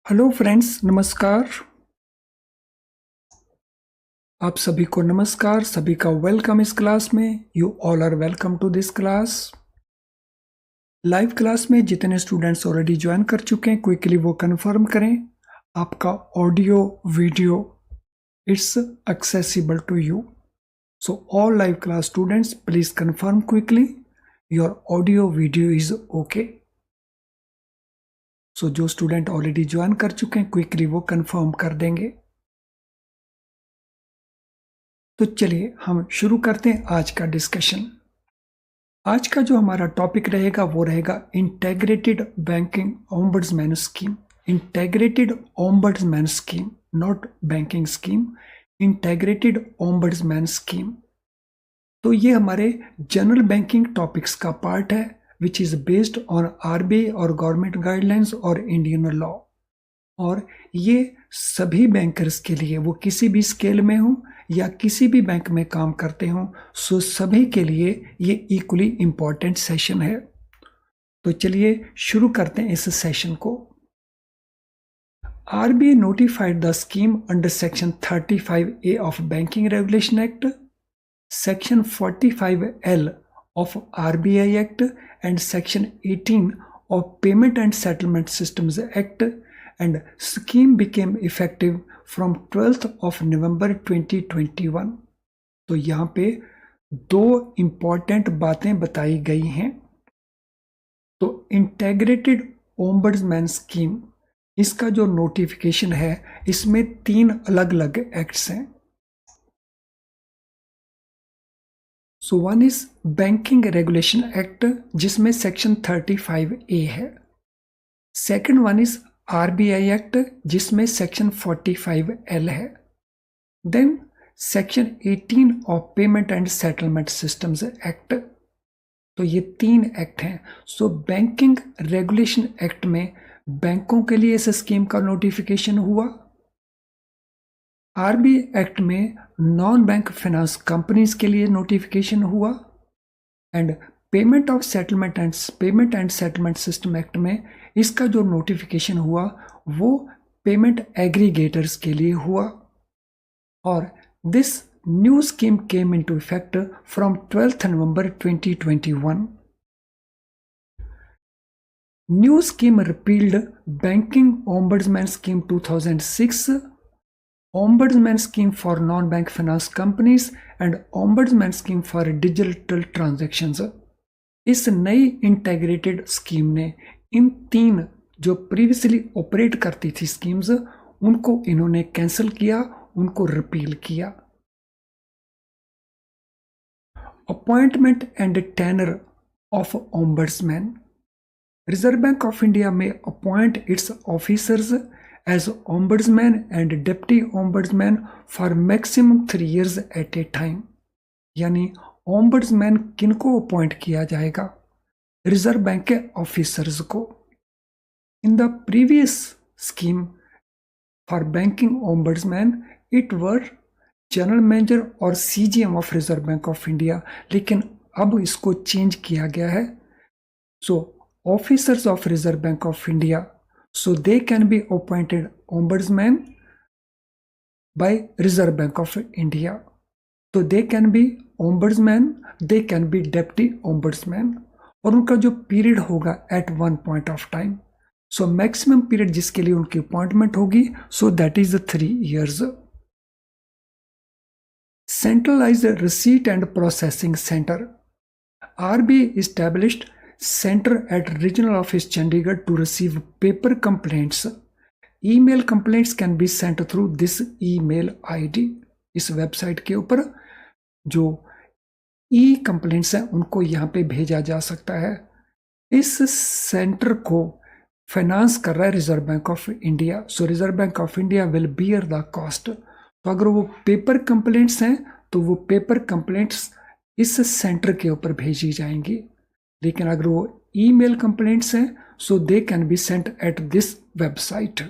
Hello friends, नमस्कार। आप सभी को नमस्कार, सभी का वेलकम इस क्लास में। You all are welcome to this class. Live class में जितने स्टूडेंट्स ऑलरेडी ज्वाइन कर चुके हैं, क्विकली वो कंफर्म करें आपका audio video it's accessible to you. So all live class students please confirm quickly your audio video is okay. So जो student already join कर चुके हैं, क्विकली वो कंफर्म कर देंगे। तो चलिए हम शुरू करते हैं आज का डिस्कशन। आज का जो हमारा टॉपिक रहेगा वो रहेगा integrated banking ombudsman scheme. Integrated ombudsman scheme, not banking scheme, integrated ombudsman scheme. तो ये हमारे जनरल बैंकिंग टॉपिक्स का पार्ट है which is based on RBI और गवर्नमेंट गाइडलाइंस और इंडियन लॉ। और ये सभी बैंकर्स के लिए, वो किसी भी स्केल में हो या किसी भी बैंक में काम करते हो, सो सभी के लिए ये इक्वली इंपॉर्टेंट सेशन है। तो चलिए शुरू करते हैं इस सेशन को। RBI notified the scheme under section 35A of banking regulation act, section 45L of RBI act and section 18 of payment and settlement systems act, and scheme became effective from 12th of November 2021। तो यहाँ पे दो important बातें बताई गई हैं। तो integrated ombudsman scheme, इसका जो नोटिफिकेशन है इसमें 3 अलग अलग एक्ट्स हैं। So one is banking regulation act जिसमें सेक्शन 35A है। Second one is RBI act जिसमें सेक्शन 45L है। Then section 18 of payment and settlement systems act. तो ये 3 एक्ट हैं। सो बैंकिंग रेगुलेशन एक्ट में बैंकों के लिए इस स्कीम का नोटिफिकेशन हुआ। आरबीआई एक्ट में नॉन बैंक फाइनेंस कंपनीज के लिए नोटिफिकेशन हुआ। And payment and settlement system act में इसका जो नोटिफिकेशन हुआ वो पेमेंट एग्रीगेटर्स के लिए हुआ। और this new scheme came into effect from 12th November 2021। New scheme repealed banking ombudsman scheme 2006, ombudsman scheme for non bank finance companies and ombudsman scheme for digital transactions. इस नई integrated scheme ने इन 3 जो previously operate करती थी schemes, उनको इन्होंने cancel किया, उनको रिपील किया। Appointment and tenure of ombudsman. Reserve Bank of India में appoint its officers as ombudsman and deputy ombudsman for maximum 3 years at a time. यानी ओम्बड्समैन किनको अपॉइंट किया जाएगा? रिजर्व बैंक के ऑफिसर्स को। In the previous scheme for banking ombudsman it were general manager और CGM of Reserve Bank of India, लेकिन अब इसको चेंज किया गया है। So officers of Reserve Bank of India, so they can be appointed ombudsman by Reserve Bank of India. तो they can be ombudsman, they can be deputy ombudsman, और उनका जो पीरियड होगा at 1 point of time. So maximum period जिसके लिए उनकी appointment होगी, so that is 3 years। Centralised receipt and processing centre. RBI established center at regional office Chandigarh to receive paper complaints. Email complaints can be sent through this email ID। इस website के ऊपर जो ई complaints हैं उनको यहाँ पे भेजा जा सकता है। इस सेंटर को फाइनेंस कर रहा है reserve Bank of India. So reserve Bank of India will bear the cost. तो अगर वो पेपर कंप्लेंट्स हैं तो वो पेपर कंप्लेंट्स इस सेंटर के ऊपर भेजी जाएंगी, लेकिन अगर वो ईमेल कंप्लेंट्स हैं so they can be sent at this website.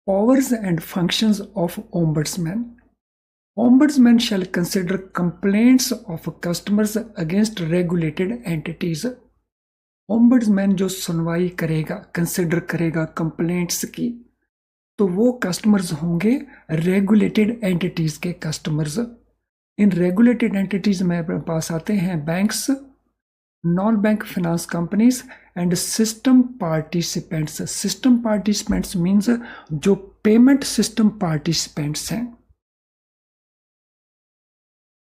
Powers and functions of Ombudsman. Ombudsman shall consider complaints of customers against regulated entities. Ombudsman जो सुनवाई करेगा, कंसिडर करेगा कंप्लेंट्स की, तो वो कस्टमर्स होंगे रेगुलेटेड एंटिटीज के कस्टमर्स। इन रेगुलेटेड एंटिटीज में पास आते हैं banks, non bank finance companies and system participants. System participants means जो पेमेंट सिस्टम पार्टिसिपेंट्स हैं।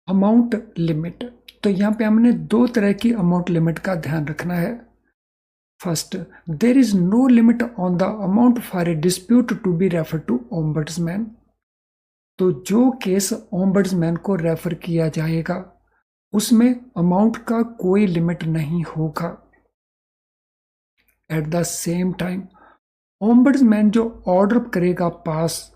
अमाउंट लिमिट, तो यहां पे हमने दो तरह की अमाउंट लिमिट का ध्यान रखना है। First, there is no limit on the amount for a dispute to be refer to ombudsman. तो जो केस ओम्बड्समैन को रेफर किया जाएगा उसमें अमाउंट का कोई लिमिट नहीं होगा। At the same time ombudsman जो ऑर्डर करेगा पास,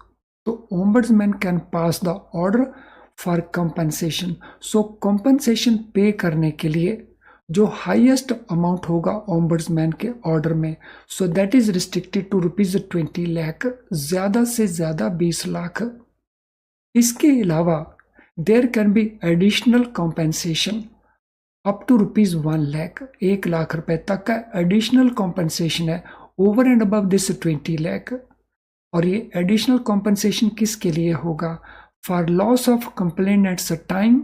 तो ombudsman can pass the order for compensation. So compensation पे करने के लिए जो हाईएस्ट अमाउंट होगा ओम्बड्समैन के ऑर्डर में, so that is restricted to ₹20 lakh, ज्यादा से ज्यादा 20 लाख। इसके अलावा there can be additional compensation up to ₹1 lakh, 1 lakh रुपए तक का एडिशनल कॉम्पेंसेशन है over and above this 20 lakh. और ये एडिशनल कॉम्पेंसेशन किसके लिए होगा? For loss of complainant's time,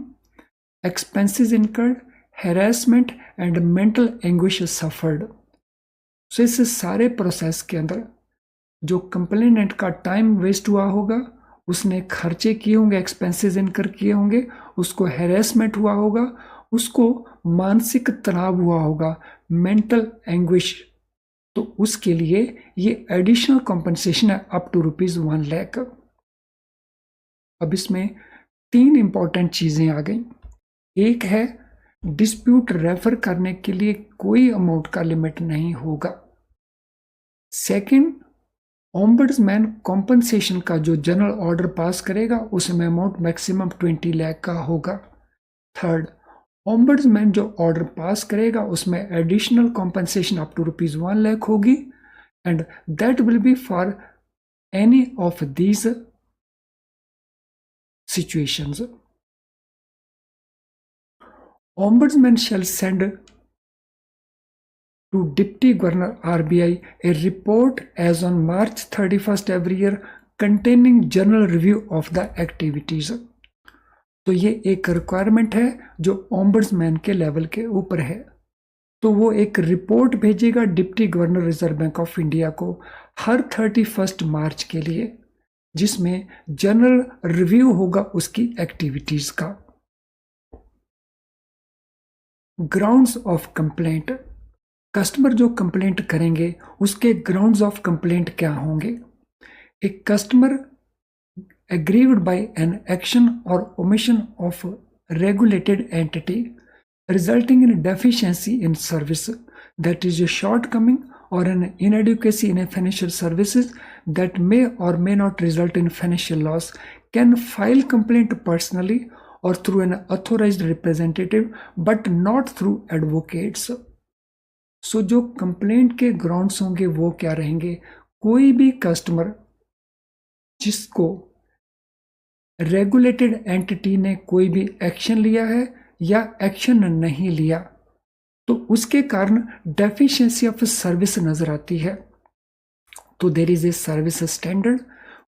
expenses incurred, harassment and mental anguish suffered. So इस सारे प्रोसेस के अंदर जो कंप्लेनेंट का टाइम वेस्ट हुआ होगा, उसने खर्चे किए होंगे, एक्सपेंसेस इनकर किए होंगे, उसको हैरेसमेंट हुआ होगा, उसको मानसिक तनाव हुआ होगा, मेंटल एंग्विश, तो उसके लिए ये एडिशनल कॉम्पनसेशन है अप टू ₹1 लाख। अब इसमें 3 इंपॉर्टेंट चीजें आ गई। एक है डिस्प्यूट रेफर करने के लिए कोई अमाउंट का लिमिट नहीं होगा। सेकंड, ओम्बड्समैन कॉम्पनसेशन का जो जनरल ऑर्डर पास करेगा उसमें अमाउंट मैक्सिमम 20 लाख का होगा। थर्ड, ओम्बड्समैन जो ऑर्डर पास करेगा उसमें additional compensation up to ₹1 lakh होगी and that will be for any of these situations. Ombudsman shall send to Deputy Governor RBI a report as on March 31st every year containing general review of the activities। तो ये एक requirement है जो ombudsman के level के ऊपर है। तो वो एक रिपोर्ट भेजेगा deputy governor reserve Bank of India को हर 31 मार्च के लिए, जिसमें जनरल रिव्यू होगा उसकी एक्टिविटीज का। ग्राउंड्स ऑफ कंप्लेंट, कस्टमर जो कंप्लेंट करेंगे उसके ग्राउंड्स ऑफ कंप्लेंट क्या होंगे? एक customer aggrieved by an action और omission of regulated entity resulting in deficiency in service, that is a shortcoming or an inadequacy in a financial services that may or may not result in financial loss, can file complaint personally or through an authorized representative but not through advocates। So जो complaint के grounds होंगे वो क्या रहेंगे? कोई भी customer जिसको regulated entity ने कोई भी एक्शन लिया है या एक्शन नहीं लिया, तो उसके कारण डेफिशिएंसी ऑफ सर्विस नजर आती है, तो there is a service standard,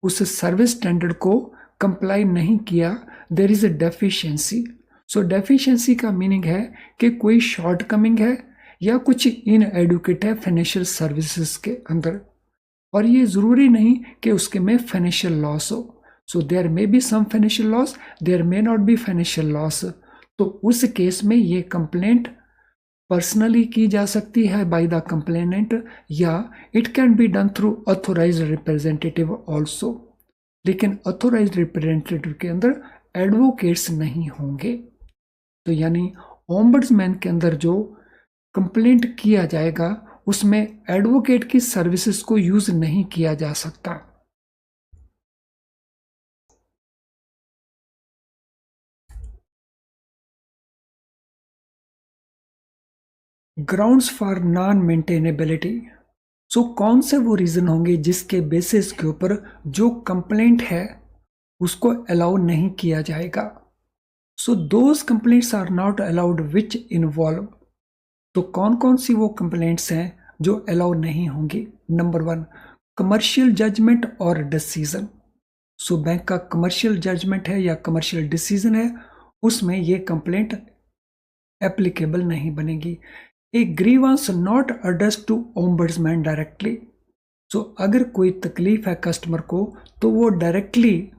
उस सर्विस स्टैंडर्ड को कंप्लाई नहीं किया, there is a deficiency. So deficiency का मीनिंग है कि कोई शॉर्टकमिंग है या कुछ इनएडुकेट है फाइनेंशियल सर्विसेज के अंदर, और ये जरूरी नहीं कि उसके में फाइनेंशियल लॉस हो। So there may be some financial loss, there may not be financial loss. तो उस केस में ये कंप्लेंट पर्सनली की जा सकती है बाय द कंप्लेनेंट, या it can be done through authorized representative also. लेकिन ऑथोराइज्ड रिप्रेजेंटेटिव के अंदर एडवोकेट्स नहीं होंगे। तो यानी ओम्बड्समैन के अंदर जो कंप्लेंट किया जाएगा उसमें एडवोकेट की सर्विसेज को यूज नहीं किया जा सकता। ग्राउंड्स फॉर नॉन मेंटेनेबिलिटी, सो कौन से वो रीजन होंगे जिसके बेसिस के ऊपर जो कंप्लेंट है उसको अलाउ नहीं किया जाएगा? So those complaints are not allowed which involve तो कौन कौन सी वो कंप्लेंट्स हैं जो अलाउ नहीं होंगी? नंबर 1, कमर्शियल जजमेंट और डिसीजन। सो बैंक का कमर्शियल जजमेंट है या कमर्शियल डिसीजन है, उसमें ये कंप्लेंट एप्लीकेबल नहीं बनेगी। A grievance not address to ombudsman directly. So अगर कोई तकलीफ है कस्टमर को तो वो डायरेक्टली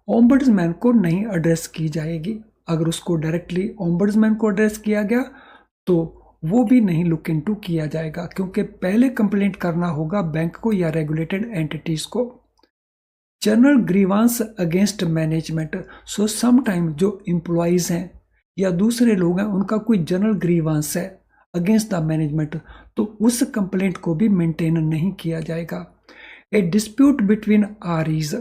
ओम्बड्समैन को नहीं एड्रेस की जाएगी। अगर उसको डायरेक्टली ओम्बड्समैन को एड्रेस किया गया तो वो भी नहीं लुक इनटू किया जाएगा, क्योंकि पहले कंप्लेंट करना होगा बैंक को या रेगुलेटेड एंटिटीज को। General grievance against management. So sometime जो एम्प्लॉइज हैं या दूसरे लोग हैं उनका कोई जनरल ग्रीवांस है अगेंस्ट द मैनेजमेंट, तो उस कंप्लेंट को भी मेंटेन नहीं किया जाएगा। ए डिस्प्यूट बिटवीन आरईज।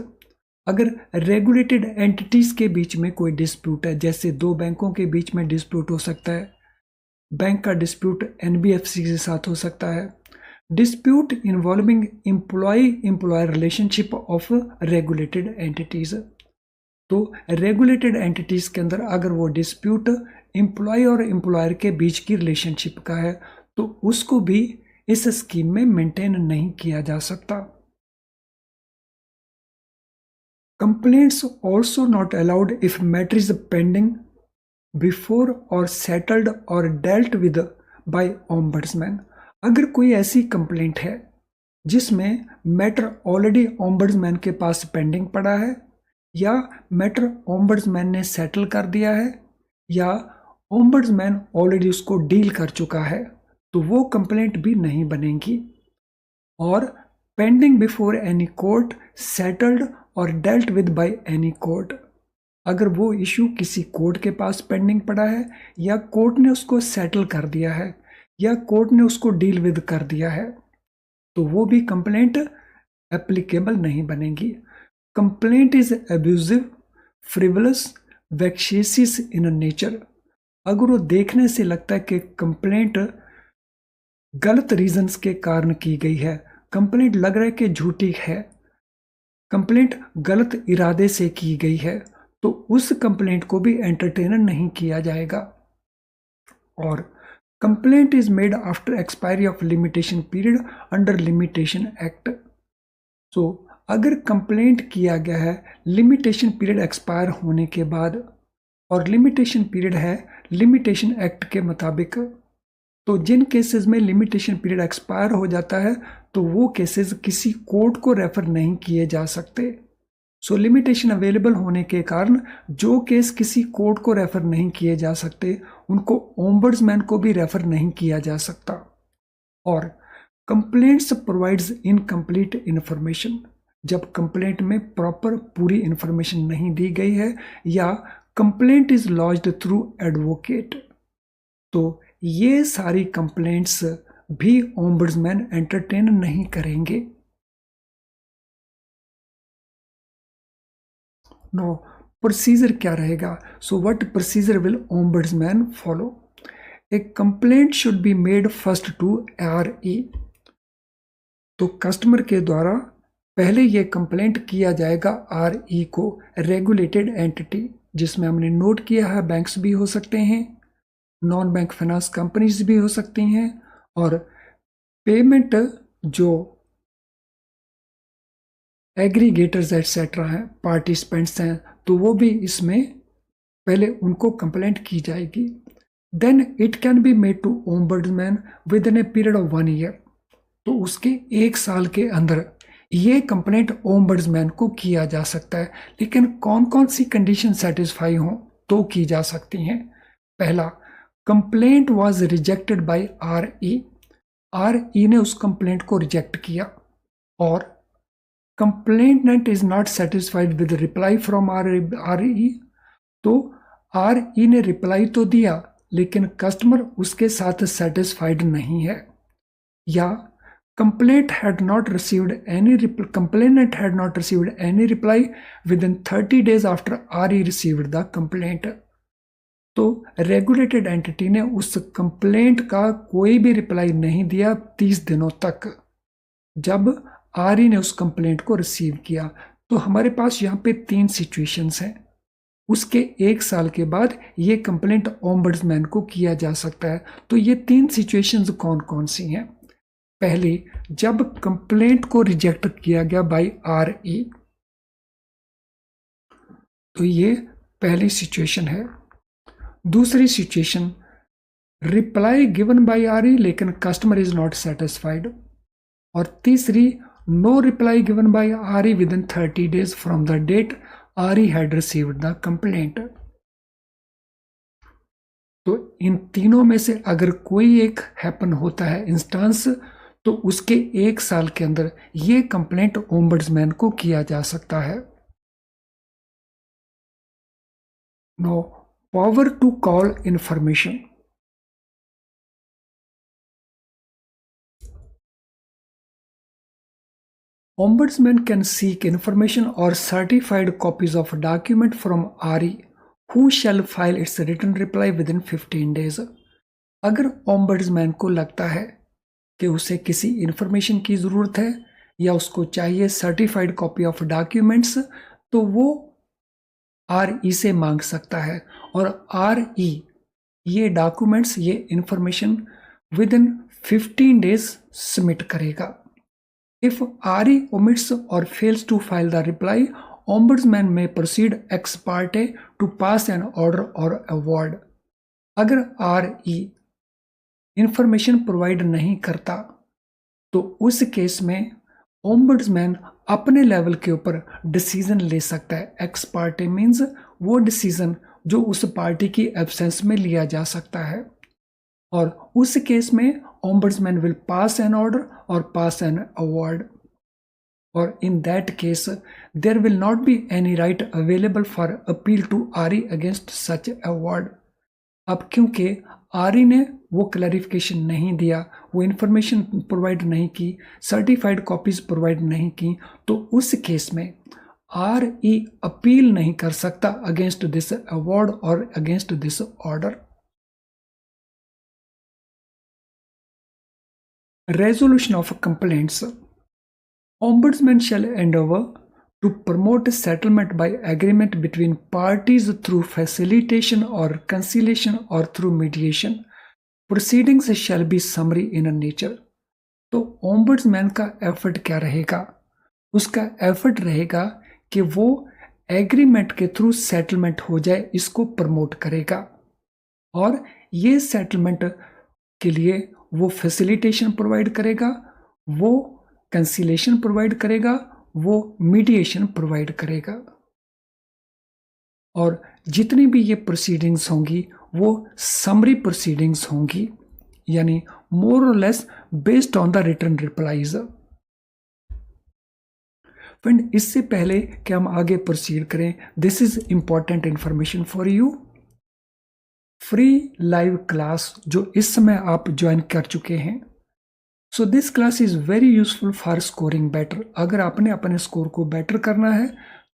अगर रेगुलेटेड एंटिटीज के बीच में कोई डिस्प्यूट है, जैसे दो बैंकों के बीच में डिस्प्यूट हो सकता है, बैंक का डिस्प्यूट एनबीएफसी के साथ हो सकता है, dispute involving employ employer relationship of regulated entities. तो रेगुलेटेड एंटिटीज के अंदर अगर वो डिस्प्यूट एम्प्लॉय और एम्प्लॉयर के बीच की रिलेशनशिप का है तो उसको भी इस स्कीम में मेंटेन नहीं किया जा सकता। Complaints also not allowed if matter is pending before और सेटल्ड और डेल्ट विद बाय ओम्बड्समैन। अगर कोई ऐसी कंप्लेंट है जिसमें मैटर ऑलरेडी ओम्बड्समैन के पास पेंडिंग पड़ा है, या मैटर ओम्बड्समैन ने सेटल कर दिया है, या ओम्बड्समैन ऑलरेडी उसको डील कर चुका है, तो वो कंप्लेंट भी नहीं बनेगी। और pending before any court, settled और dealt with by any court. अगर वो इशू किसी कोर्ट के पास पेंडिंग पड़ा है, या कोर्ट ने उसको सेटल कर दिया है, या कोर्ट ने उसको डील विद कर दिया है, तो वो भी कंप्लेंट एप्लीकेबल नहीं बनेगी। Complaint is abusive, frivolous, vexatious in nature. अगर वो देखने से लगता है कि कंप्लेंट गलत रीजंस के कारण की गई है, कंप्लेंट लग रहा है कि झूठी है, कंप्लेंट गलत इरादे से की गई है, तो उस कंप्लेंट को भी एंटरटेन नहीं किया जाएगा। और complaint is made after expiry of limitation period under limitation act. So अगर कंप्लेंट किया गया है लिमिटेशन पीरियड एक्सपायर होने के बाद, और लिमिटेशन पीरियड है लिमिटेशन एक्ट के मुताबिक, तो जिन केसेस में लिमिटेशन पीरियड एक्सपायर हो जाता है तो वो केसेस किसी कोर्ट को रेफर नहीं किए जा सकते। सो लिमिटेशन अवेलेबल होने के कारण जो केस किसी कोर्ट को रेफर नहीं किए जा सकते उनको ओम्बड्समैन को भी रेफर नहीं किया जा सकता। और कंप्लेंट्स प्रोवाइड्स इनकम्प्लीट इन्फॉर्मेशन। जब कंप्लेंट में प्रॉपर पूरी इंफॉर्मेशन नहीं दी गई है, या complaint is lodged through advocate, तो ये सारी कंप्लेंट्स भी ओम्बड्समैन एंटरटेन नहीं करेंगे। नो प्रोसीजर क्या रहेगा? So what procedure will ombudsman follow? A complaint should be made first to RE. तो कस्टमर के द्वारा पहले ये कंप्लेंट किया जाएगा आरई को, रेगुलेटेड एंटिटी, जिसमें हमने नोट किया है बैंक्स भी हो सकते हैं, नॉन बैंक फाइनेंस कंपनीज भी हो सकती हैं, और पेमेंट जो एग्रीगेटर्स एटसेट्रा हैं, पार्टिसिपेंट्स हैं, तो वो भी इसमें पहले उनको कंप्लेंट की जाएगी। Then it can be made to ombudsman within a period of 1 year. तो उसके 1 साल के अंदर ये कंप्लेंट ओम्बड्समैन को किया जा सकता है। लेकिन कौन कौन सी कंडीशन सेटिस्फाई हो तो की जा सकती हैं? पहला, complaint was rejected by RE. RE ने उस कंप्लेंट को रिजेक्ट किया, और complainant is not satisfied with reply from RE. तो आरई ने रिप्लाई तो दिया लेकिन कस्टमर उसके साथ सेटिस्फाइड नहीं है, या complainant had not received any reply within 30 days after RE received the complaint। तो रेगुलेटेड एंटिटी ने उस कंप्लेंट का कोई भी रिप्लाई नहीं दिया 30 दिनों तक, जब आरई ने उस कंप्लेंट को रिसीव किया। तो हमारे पास यहाँ पे 3 सिचुएशंस हैं। उसके 1 साल के बाद ये कंप्लेंट ओम्बड्समैन को किया जा सकता है। तो ये 3 सिचुएशंस कौन कौन सी हैं? पहली, जब कंप्लेंट को रिजेक्ट किया गया बाय RE, तो ये पहली सिचुएशन है। दूसरी situation, reply given by RE लेकिन कस्टमर इज नॉट सेटिस्फाइड। और तीसरी, no reply given by RE within 30 days from the date RE had received the complaint. तो इन तीनों में से अगर कोई एक हैपन होता है इंस्टेंस, तो उसके 1 साल के अंदर ये कंप्लेंट ओम्बड्समैन को किया जा सकता है। No power to call information. Ombudsman can seek information or certified copies of document from RE who shall file its written reply within 15 days। अगर ओम्बड्समैन को लगता है कि उसे किसी इंफॉर्मेशन की ज़रूरत है या उसको चाहिए सर्टिफाइड कॉपी ऑफ डॉक्यूमेंट्स, तो वो RE से मांग सकता है और RE ये डॉक्यूमेंट्स, ये information with in 15 days submit करेगा। If RE omits or fails to file the reply, Ombudsman may proceed ex parte to pass an order or award। अगर RE इंफॉर्मेशन प्रोवाइड नहीं करता, तो उस केस में ombudsman अपने level के ऊपर डिसीजन ले सकता है। एक्स पार्टी मीन्स वो डिसीजन जो उस पार्टी की एब्सेंस में लिया जा सकता है, और उस केस में ombudsman will pass an order और पास एन अवार्ड, और in that case there will not be any right available for appeal to RE against such award। अब क्योंकि RE ने वो क्लैरिफिकेशन नहीं दिया, वो इंफॉर्मेशन प्रोवाइड नहीं की, सर्टिफाइड कॉपीज प्रोवाइड नहीं की, तो उस केस में RE अपील नहीं कर सकता अगेंस्ट दिस अवार्ड और against this order. Resolution of complaints। Ombudsman shall endeavor to promote settlement by agreement between parties through facilitation or conciliation or through mediation। Proceedings shall be summary in nature। तो ombudsman का effort क्या रहेगा? उसका effort रहेगा कि वो agreement के through settlement हो जाए, इसको प्रमोट करेगा, और ये सेटलमेंट के लिए वो फैसिलिटेशन प्रोवाइड करेगा, वो कंसिलेशन प्रोवाइड करेगा, वो मीडिएशन प्रोवाइड करेगा, और जितनी भी ये प्रोसीडिंग्स होंगी वो समरी प्रोसीडिंग्स होंगी, यानी मोर और less based on the return replies. Friend, इससे पहले कि हम आगे प्रोसीड करें, this is important information for you. Free live class जो इस समय आप ज्वाइन कर चुके हैं, so this class is very useful for scoring better. अगर आपने अपने स्कोर को बेटर करना है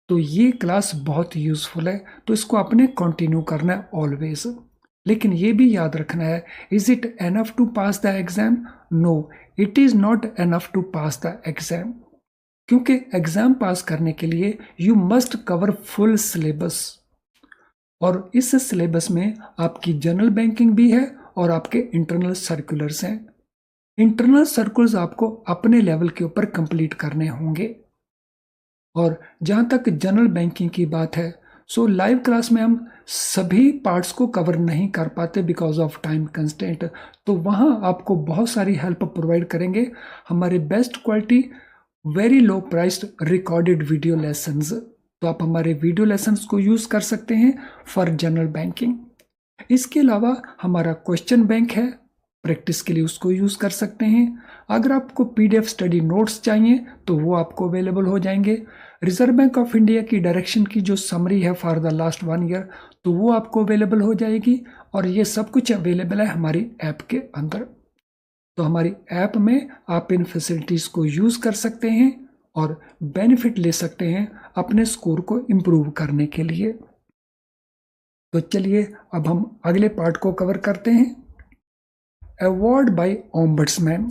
तो ये क्लास बहुत यूजफुल है, तो इसको आपने कंटिन्यू करना है ऑलवेज। लेकिन ये भी याद रखना है, is it enough to pass the exam? No, it is not enough to pass the exam, क्योंकि एग्जाम पास करने के लिए you must cover full syllabus, और इस सिलेबस में आपकी जनरल बैंकिंग भी है और आपके इंटरनल सर्कुलर्स हैं। इंटरनल सर्कुलर्स आपको अपने लेवल के ऊपर कंप्लीट करने होंगे, और जहां तक जनरल बैंकिंग की बात है, सो लाइव क्लास में हम सभी पार्ट्स को कवर नहीं कर पाते बिकॉज ऑफ टाइम कंस्टेंट, तो वहां आपको बहुत सारी हेल्प प्रोवाइड करेंगे हमारे best quality very low priced recorded video lessons. तो आप हमारे वीडियो लेसन्स को यूज कर सकते हैं फॉर जनरल बैंकिंग। इसके अलावा हमारा क्वेश्चन बैंक है, प्रैक्टिस के लिए उसको यूज कर सकते हैं। अगर आपको PDF स्टडी नोट्स चाहिए तो वो आपको अवेलेबल हो जाएंगे। रिजर्व बैंक ऑफ इंडिया की डायरेक्शन की जो समरी है फॉर द लास्ट 1 ईयर, तो वो आपको अवेलेबल हो जाएगी, और ये सब कुछ अवेलेबल है हमारी ऐप के अंदर। तो हमारी ऐप में आप इन फैसिलिटीज को यूज कर सकते हैं और बेनिफिट ले सकते हैं अपने स्कोर को इम्प्रूव करने के लिए। तो चलिए अब हम अगले पार्ट को कवर करते हैं, अवार्ड बाय ओम्बड्समैन।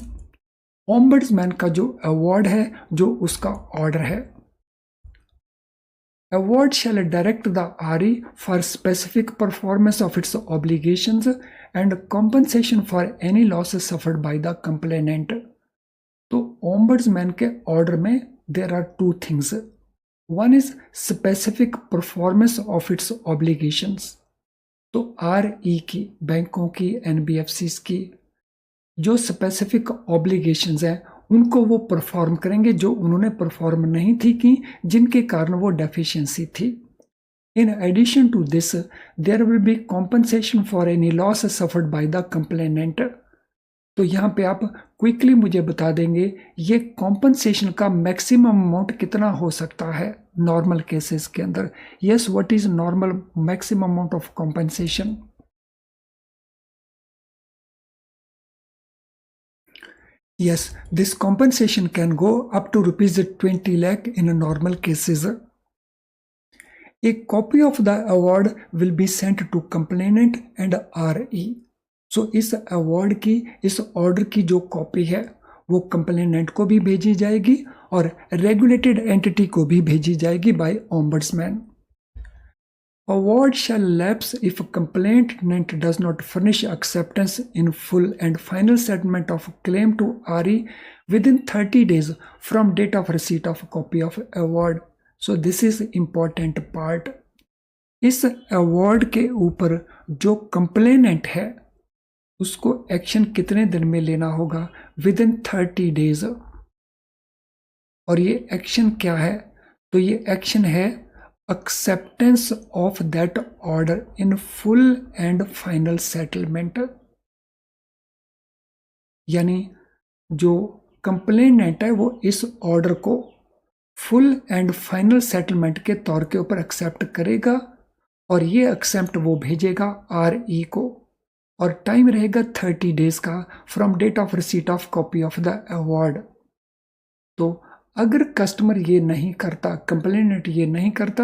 ओम्बड्समैन का जो अवार्ड है, जो उसका ऑर्डर है, award shall direct the RE for specific performance of its obligations and compensation for any losses suffered by the complainant. तो ओम्बड्समैन के ऑर्डर में there are two things. One is specific performance of its obligations. तो RE की, बैंकों की, NBFCs की जो specific obligations हैं उनको वो परफॉर्म करेंगे जो उन्होंने परफॉर्म नहीं थी की, जिनके कारण वो डेफिशिएंसी थी. In addition to this there will be compensation for any loss suffered by the complainant. तो यहाँ पे आप क्विकली मुझे बता देंगे ये कॉम्पनसेशन का मैक्सिमम अमाउंट कितना हो सकता है नॉर्मल केसेस के अंदर. Yes, what is normal maximum amount of compensation? Yes, this compensation can go up to rupees 20 lakh in a normal cases. A copy of the award will be sent to complainant and RE. So इस award की, इस order की जो copy है वो complainant को भी भेजी जाएगी और रेगुलेटेड एंटिटी को भी भेजी जाएगी by ombudsman. Award shall lapse if a complainant does not furnish acceptance in full and final settlement of claim to RE within 30 days from date of receipt of a copy of award. So this is important part. इस award के ऊपर जो complainant है उसको action कितने दिन में लेना होगा? Within 30 days. और ये एक्शन क्या है? तो ये एक्शन है acceptance of that order in full and final settlement. यानी जो कंप्लेनेंट है वो इस ऑर्डर को फुल एंड फाइनल सेटलमेंट के तौर के ऊपर एक्सेप्ट करेगा और ये एक्सेप्ट वो भेजेगा RE को और टाइम रहेगा 30 डेज का from date of receipt of copy of the award. तो अगर कस्टमर ये नहीं करता, कंप्लेनेंट ये नहीं करता,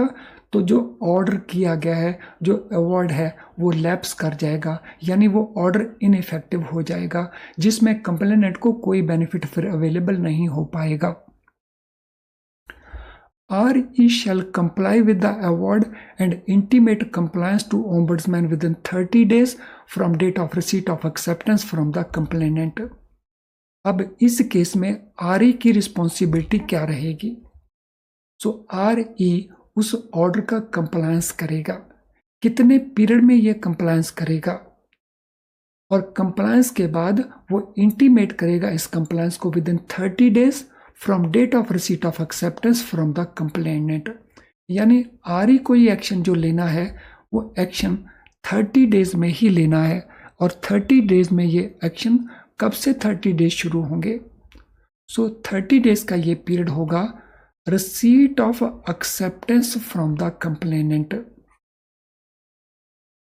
तो जो ऑर्डर किया गया है, जो अवार्ड है वो लैप्स कर जाएगा, यानी वो ऑर्डर इनइफेक्टिव हो जाएगा जिसमें कंप्लेनेंट को कोई बेनिफिट फिर अवेलेबल नहीं हो पाएगा. RE shall comply with the award and intimate compliance to ombudsman within 30 days from date of receipt of acceptance from the complainant. अब इस केस में RE की रिस्पॉन्सिबिलिटी क्या रहेगी? सो RE उस ऑर्डर का कंप्लायंस करेगा. कितने पीरियड में ये कंप्लायंस करेगा? और कंप्लायंस के बाद वो इंटीमेट करेगा इस कंप्लायंस को within 30 days from date of receipt of acceptance from the complainant. यानी RE को ये एक्शन जो लेना है वो एक्शन 30 डेज में ही लेना है. और 30 डेज में ये एक्शन कब से 30 डेज शुरू होंगे? सो 30 डेज का ये पीरियड होगा receipt of acceptance from the complainant.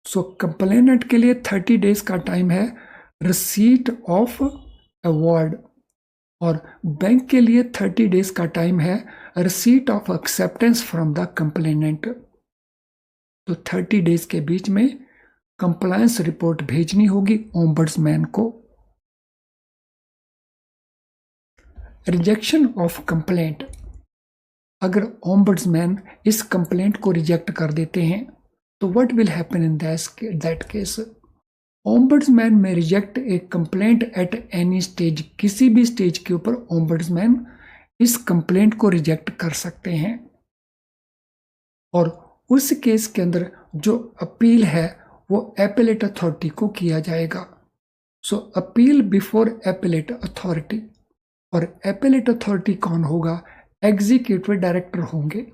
So complainant के लिए 30 डेज का टाइम है रिसीट ऑफ अवार्ड और बैंक के लिए 30 डेज का टाइम है receipt of acceptance from the complainant. तो 30 डेज के बीच में कंप्लायंस रिपोर्ट भेजनी होगी ओम्बड्समैन को. Rejection of complaint. अगर ओम्बड्समैन इस कंप्लेंट को रिजेक्ट कर देते हैं तो what will happen in that case? Ombudsman may reject a complaint at any stage. किसी भी स्टेज के ऊपर ओम्बड्समैन इस कंप्लेंट को रिजेक्ट कर सकते हैं और उस केस के अंदर जो अपील है वो एपेलेट अथॉरिटी को किया जाएगा. सो अपील बिफोर एपेलेट अथॉरिटी. और एपेलेट अथॉरिटी कौन होगा? एग्जीक्यूटिव डायरेक्टर होंगे.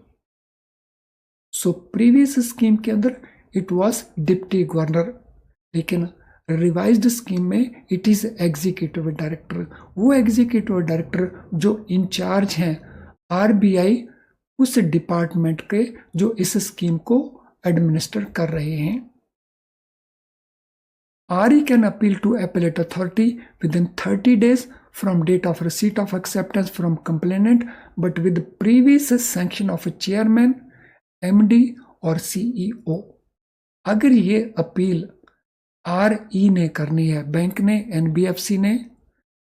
सो प्रीवियस स्कीम के अंदर इट वाज डिप्टी गवर्नर, लेकिन रिवाइज्ड स्कीम में इट इज एग्जीक्यूटिव डायरेक्टर. वो एग्जीक्यूटिव डायरेक्टर जो इंचार्ज हैं RBI उस डिपार्टमेंट के जो इस स्कीम को एडमिनिस्टर कर रहे हैं. RE can appeal to appellate authority within 30 days from date of receipt of acceptance from complainant, but with previous sanction of a chairman, MD और CEO. अगर ये अपील RE ने करनी है, बैंक ने, NBFC ने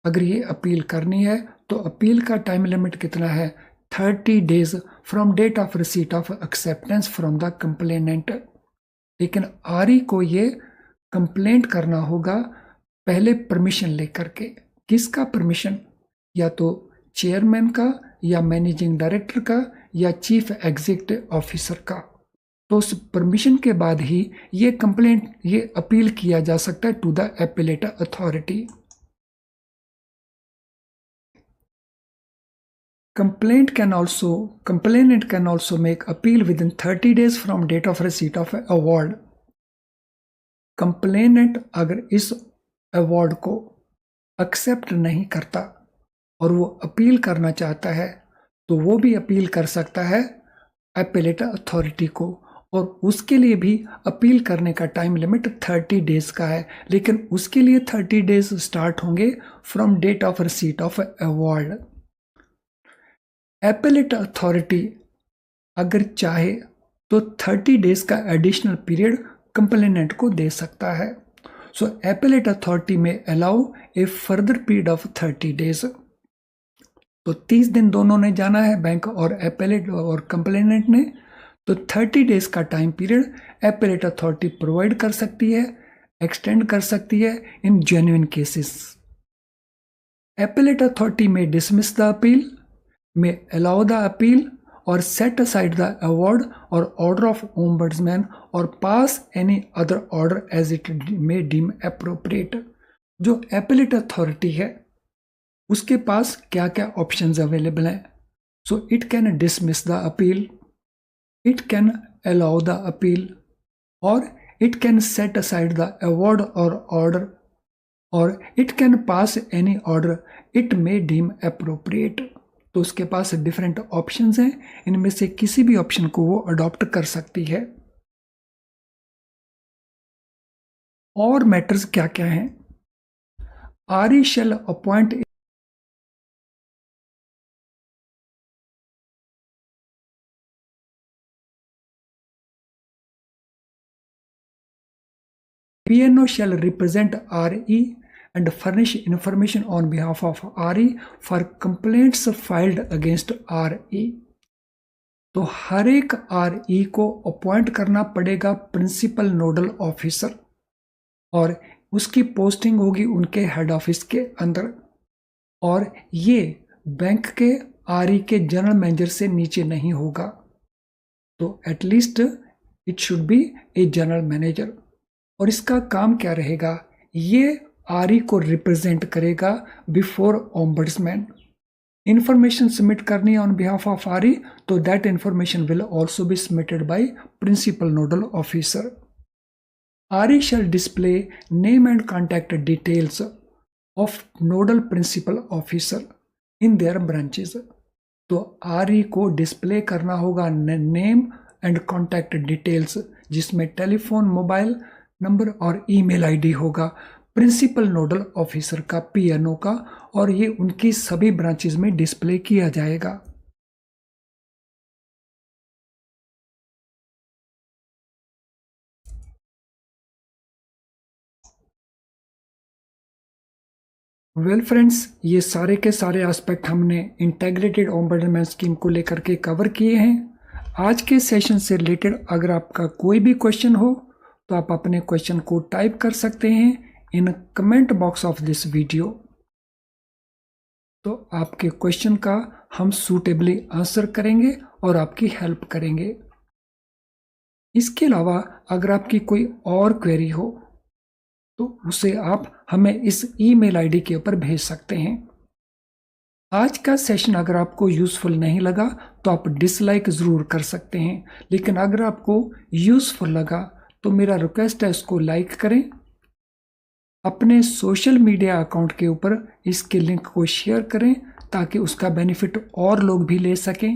अगर ये अपील करनी है तो अपील का टाइम लिमिट कितना है? 30 days from date of receipt of acceptance from the complainant। लेकिन आरई को ये कंप्लेंट करना होगा पहले परमिशन लेकर के। किसका परमिशन? या तो चेयरमैन का, या मैनेजिंग डायरेक्टर का, या चीफ एग्जीक्यूटिव ऑफिसर का। तो उस परमिशन के बाद ही ये कंप्लेंट, ये अपील किया जा सकता है to the appellate authority. Complainant can also make appeal within 30 days from date of receipt of award। Complainant अगर इस अवार्ड को एक्सेप्ट नहीं करता और वो अपील करना चाहता है तो वो भी अपील कर सकता है एपेलेट अथॉरिटी को, और उसके लिए भी अपील करने का टाइम लिमिट 30 डेज का है। लेकिन उसके लिए 30 डेज स्टार्ट होंगे from date of receipt of award. Appellate authority अगर चाहे तो 30 डेज का एडिशनल पीरियड कंप्लेनेंट को दे सकता है। सो एपेलेट अथॉरिटी में allow A further period of 30 days. तो 30 दिन दोनों ने जाना है, बैंक और एपेलेट और कंप्लेनेंट ने। तो 30 डेज का time period appellate authority provide कर सकती है, एक्सटेंड कर सकती है इन जेन्युइन केसेस। एपेलेट अथॉरिटी में dismiss the appeal, may allow the appeal or set aside the award or order of ombudsman or pass any other order as it may deem appropriate। जो appellate authority है उसके पास क्या क्या options available हैं? So it can dismiss the appeal, it can allow the appeal, or it can set aside the award or order, or it can pass any order it may deem appropriate। तो उसके पास different options हैं, इनमें से किसी भी option को वो adopt कर सकती है। और मैटर्स क्या क्या हैं? RE shall appoint PNO shall represent RE and furnish information on behalf of RE for complaints filed against RE। तो हर एक RE को अपॉइंट करना पड़ेगा प्रिंसिपल नोडल ऑफिसर, और उसकी पोस्टिंग होगी उनके हेड ऑफिस के अंदर, और ये बैंक के RE के जनरल मैनेजर से नीचे नहीं होगा। तो at least it should be a general manager. और इसका काम क्या रहेगा? ये आरई को रिप्रेजेंट करेगा बिफोर ओम्बड्समैन। इंफॉर्मेशन सबमिट करनी है ऑन बिहाफ ऑफ आरई, तो that information will also be submitted by principal nodal officer. RE shall display name and contact details of nodal principal officer in their branches. तो RE को display करना होगा name and contact details, जिसमें telephone, mobile number और email ID होगा principal nodal officer का, PNO का, और ये उनकी सभी ब्रांचेस में डिस्प्ले किया जाएगा। वेल फ्रेंड्स, ये सारे के सारे एस्पेक्ट हमने इंटीग्रेटेड ओम्बड्समैन स्कीम को लेकर के कवर किए हैं। आज के सेशन से रिलेटेड अगर आपका कोई भी क्वेश्चन हो तो आप अपने क्वेश्चन को टाइप कर सकते हैं in comment box of this video. तो आपके क्वेश्चन का हम सूटेबली आंसर करेंगे और आपकी हेल्प करेंगे। इसके अलावा अगर आपकी कोई और क्वेरी हो तो उसे आप हमें इस ईमेल आईडी के ऊपर भेज सकते हैं। आज का सेशन अगर आपको यूजफुल नहीं लगा तो आप डिसलाइक ज़रूर कर सकते हैं, लेकिन अगर आपको यूजफुल लगा तो मेरा रिक्वेस्ट है इसको लाइक करें, अपने सोशल मीडिया अकाउंट के ऊपर इसके लिंक को शेयर करें ताकि उसका बेनिफिट और लोग भी ले सकें।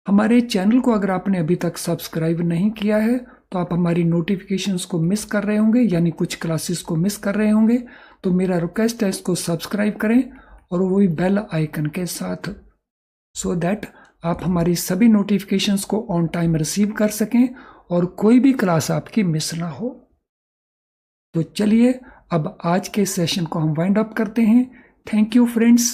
हमारे चैनल को अगर आपने अभी तक सब्सक्राइब नहीं किया है तो आप हमारी नोटिफिकेशंस को मिस कर रहे होंगे, यानी कुछ क्लासेस को मिस कर रहे होंगे। तो मेरा रिक्वेस्ट है इसको सब्सक्राइब करें और वो भी बेल आइकन के साथ, सो दैट आप हमारी सभी नोटिफिकेशंस को ऑन टाइम रिसीव कर सकें और कोई भी क्लास आपकी मिस ना हो। तो चलिए अब आज के सेशन को हम वाइंड अप करते हैं। Thank you friends.